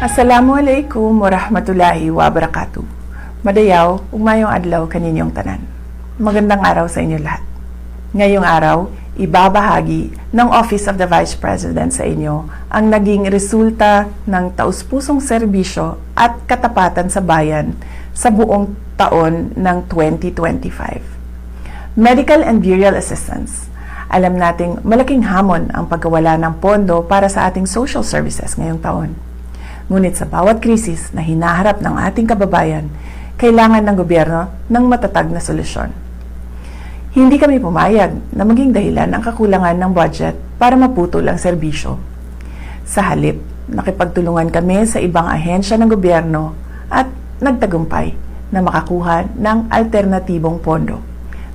Assalamualaikum warahmatullahi wabarakatuh. Madayaw, ugmayong adlaw kaninyong tanan. Magandang araw sa inyo lahat. Ngayong araw, ibabahagi ng Office of the Vice President sa inyo ang naging resulta ng taus-pusong serbisyo at katapatan sa bayan sa buong taon ng 2025. Medical and burial assistance. Alam nating malaking hamon ang pagkawala ng pondo para sa ating social services ngayong taon. Ngunit sa bawat krisis na hinaharap ng ating kababayan, kailangan ng gobyerno ng matatag na solusyon. Hindi kami pumayag na maging dahilan ang kakulangan ng budget para maputol ang serbisyo. Sa halip, nakipagtulungan kami sa ibang ahensya ng gobyerno at nagtagumpay na makakuha ng alternatibong pondo.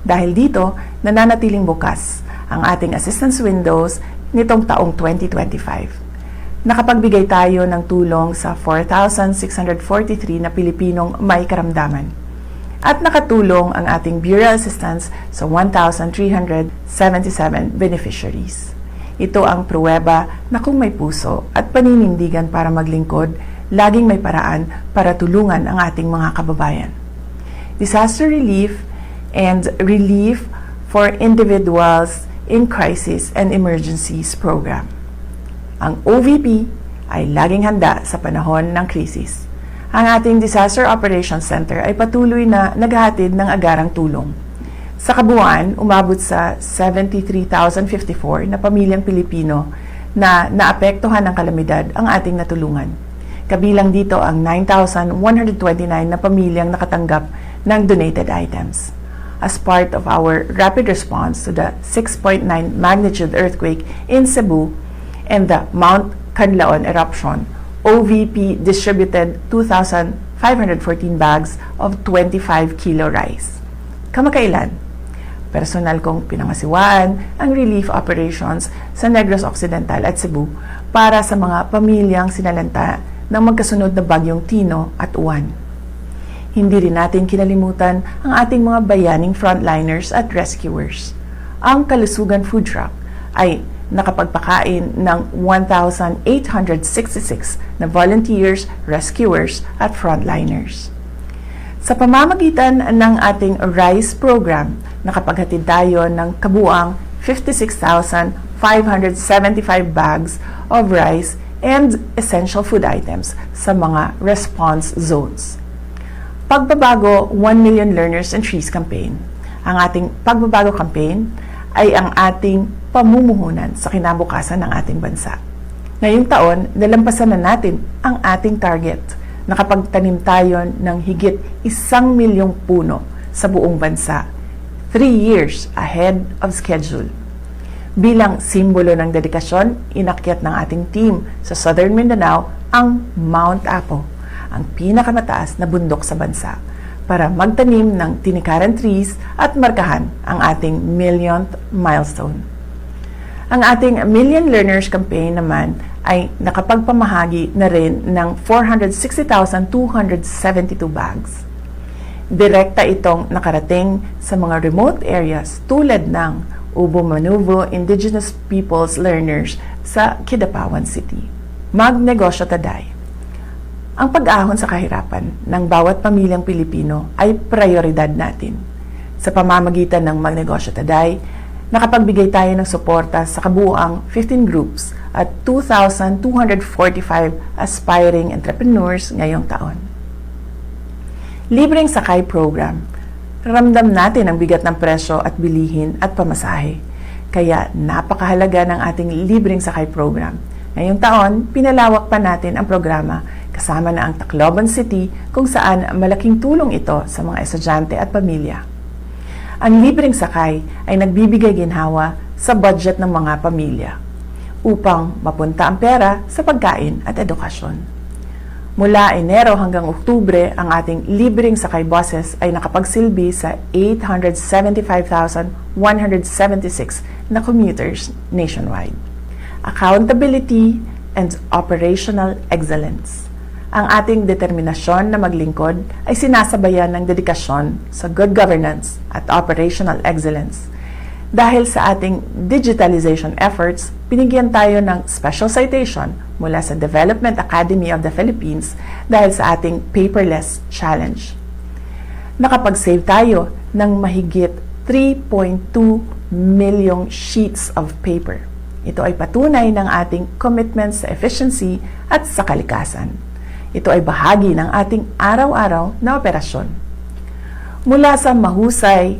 Dahil dito, nananatiling bukas ang ating assistance windows nitong taong 2025. Nakapagbigay tayo ng tulong sa 4,643 na Pilipinong may karamdaman. At nakatulong ang ating burial assistance sa 1,377 beneficiaries. Ito ang pruweba na kung may puso at paninindigan para maglingkod, laging may paraan para tulungan ang ating mga kababayan. Disaster relief and relief for individuals in crisis and emergencies program. Ang OVP ay laging handa sa panahon ng krisis. Ang ating Disaster Operations Center ay patuloy na naghahatid ng agarang tulong. Sa kabuuan, umabot sa 73,054 na pamilyang Pilipino na naapektuhan ng kalamidad ang ating natulungan. Kabilang dito ang 9,129 na pamilyang nakatanggap ng donated items. As part of our rapid response to the 6.9 magnitude earthquake in Cebu, and the Mount Canlaon eruption, OVP distributed 2,514 bags of 25 kilo rice. Kamakailan, personal kong pinangasiwaan ang relief operations sa Negros Occidental at Cebu para sa mga pamilyang sinalanta ng magkasunod na bagyong Tino at Uwan. Hindi rin natin kinalimutan ang ating mga bayaning frontliners at rescuers. Ang Kalusugan Food Truck ay nakapagpakain ng 1,866 na volunteers, rescuers at frontliners. Sa pamamagitan ng ating RICE program, nakapaghatid tayo ng kabuang 56,575 bags of rice and essential food items sa mga response zones. Pagbabago 1 Million Learners and Trees campaign. Ang ating pagbabago campaign ay ang ating pamumuhunan sa kinabukasan ng ating bansa. Ngayong taon, nalampasan na natin ang ating target. Nakapagtanim tayo ng higit 1 milyong puno sa buong bansa, 3 years ahead of schedule. Bilang simbolo ng dedikasyon, inakyat ng ating team sa Southern Mindanao ang Mount Apo, ang pinakamataas na bundok sa bansa, para magtanim ng tinikaran trees at markahan ang ating millionth milestone. Ang ating Million Learners Campaign naman ay nakapagpamahagi na rin ng 460,272 bags. Direkta itong nakarating sa mga remote areas tulad ng Ubo-Manuvo Indigenous Peoples Learners sa Kidapawan City. Magnegosyo Taday. Ang pag-ahon sa kahirapan ng bawat pamilyang Pilipino ay prioridad natin. Sa pamamagitan ng Magnegosyo Taday, nakapagbigay tayo ng suporta sa kabuuang 15 groups at 2,245 aspiring entrepreneurs ngayong taon. Libreng Sakay Program. Ramdam natin ang bigat ng presyo at bilihin at pamasahe. Kaya napakahalaga ng ating Libreng Sakay Program. Ngayong taon, pinalawak pa natin ang programa kasama na ang Tacloban City kung saan malaking tulong ito sa mga estudyante at pamilya. Ang libreng sakay ay nagbibigay ginhawa sa budget ng mga pamilya upang mapunta ang pera sa pagkain at edukasyon. Mula Enero hanggang Oktubre, ang ating libreng sakay buses ay nakapagsilbi sa 875,176 na commuters nationwide. Accountability and operational excellence. Ang ating determinasyon na maglingkod ay sinasabayan ng dedikasyon sa good governance at operational excellence. Dahil sa ating digitalization efforts, binigyan tayo ng special citation mula sa Development Academy of the Philippines dahil sa ating paperless challenge. Nakapag-save tayo ng mahigit 3.2 milyong sheets of paper. Ito ay patunay ng ating commitment sa efficiency at sa kalikasan. Ito ay bahagi ng ating araw-araw na operasyon. Mula sa mahusay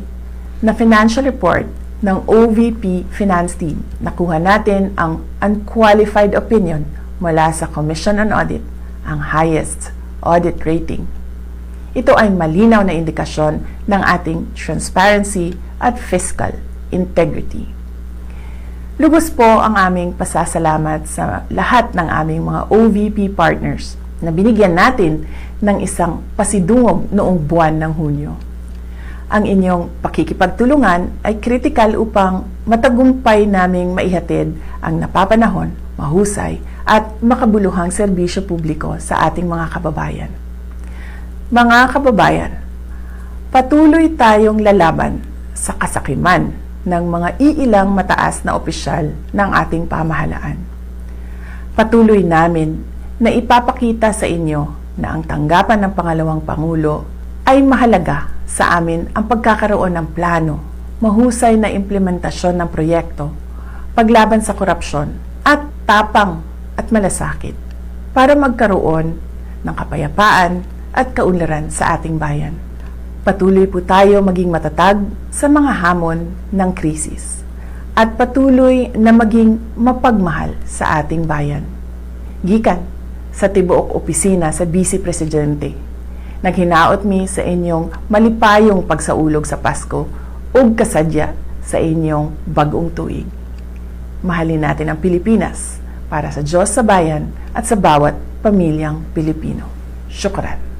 na financial report ng OVP Finance Team, nakuha natin ang unqualified opinion mula sa Commission on Audit, ang highest audit rating. Ito ay malinaw na indikasyon ng ating transparency at fiscal integrity. Lubos po ang aming pasasalamat sa lahat ng aming mga OVP partners na binigyan natin ng isang pasidungog noong buwan ng Hunyo. Ang inyong pakikipagtulungan ay kritikal upang matagumpay naming maihatid ang napapanahon, mahusay at makabuluhang serbisyo publiko sa ating mga kababayan. Mga kababayan, patuloy tayong lalaban sa kasakiman ng mga iilang mataas na opisyal ng ating pamahalaan. Patuloy namin na ipapakita sa inyo na ang tanggapan ng pangalawang Pangulo ay mahalaga sa amin ang pagkakaroon ng plano, mahusay na implementasyon ng proyekto, paglaban sa korupsyon at tapang at malasakit para magkaroon ng kapayapaan at kaunlaran sa ating bayan. Patuloy po tayo maging matatag sa mga hamon ng krisis at patuloy na maging mapagmahal sa ating bayan. Gikan sa tibuok opisina sa Vice Presidente, naghinaot mi sa inyong malipayong pagsaulog sa Pasko ug kasadya sa inyong bagong tuig. Mahalin natin ang Pilipinas para sa Diyos sa bayan at sa bawat pamilyang Pilipino. Syukran.